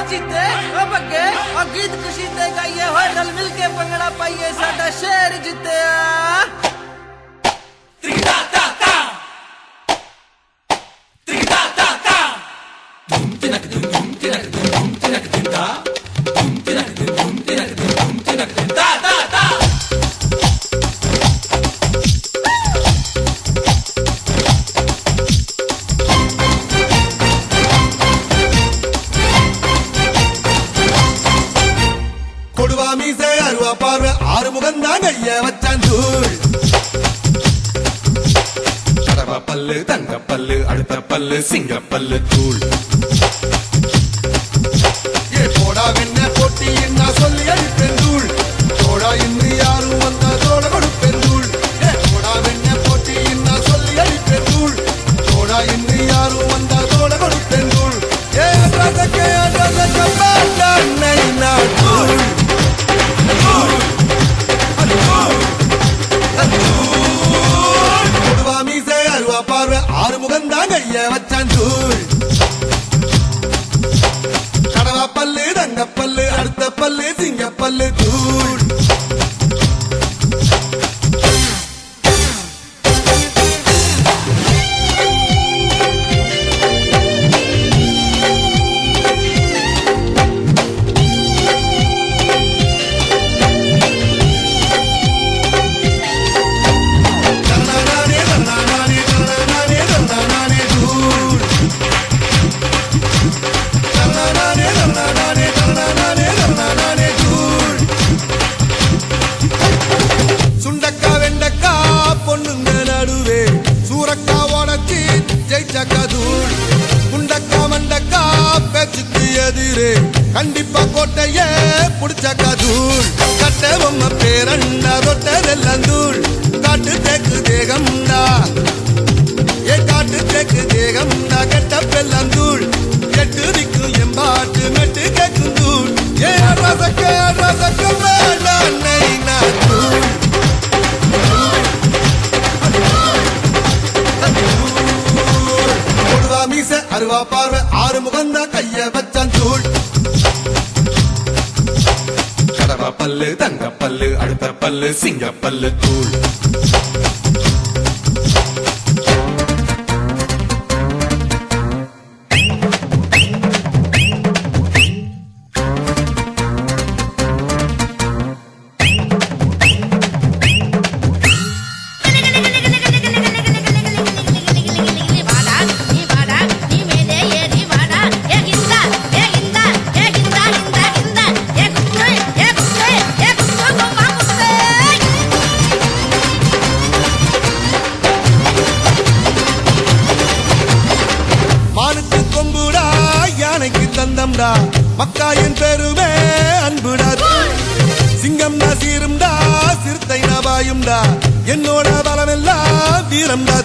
जीते बगे और गीत खुशी ते गाइए होए रल मिल के पंगड़ा पाइए साडा शेर जीते பார்வை ஆறு முகம் தான் கைய வச்சான் தூள் கடவா பல்லு தங்க பல்லு அடுத்த பல்லு சிங்க பல்லு தூள் ஏ போடா வெண்ண போட்டி என்ன சொல்லி அடிப்பேன் தூள் போடா இன்று யாரும் வந்தா தோட கொடுப்பேன் தூள் ஏ போடா வெண்ண போட்டி என்ன சொல்லி அடிப்பேன் தூள் போடா இன்று யாரும் வந்தா தோட கொடுப்பேன் தூள் ஏ ரதக்கே பாட்டா நைனா தூள் பார்வை ஆறு முகம் தான் கைய வச்சான் தூள் கடவா பல்லு தங்க பல்லு அடுத்த பல்லு சிங்க பல்லு தூள் கண்டிப்பா கோட்டைய புடிச்ச கதூள் கட்ட பொம்மை பேரண்டா தொட்டதெல்லாம் தூள் காட்டு தேக்கு தேகம்டா ஏ காட்டு தேக்கு தேகம்டா கெட்ட பெல்லாம் தூள் கெட்டு திக்கும் எம்பாட்டு மெட்டு கேக்கும் தூள் ஏ ரசக்க வேண்டாம் நைனா தூள் கொடுவா மீச அருவா பார்வை ஆறு முகந்தா கைய வச்சான் தூள் கடவா பல்லு தங்க பல்லு அடுத்த பல்லு சிங்க பல்லு தூள் தந்தம்டா மக்காயின் பெருமே அன்புடா சிங்கம்டா சீரும்டா சிறுத்தை நபாயும்டா என்னோட பலமெல்லாம் வீரம்டா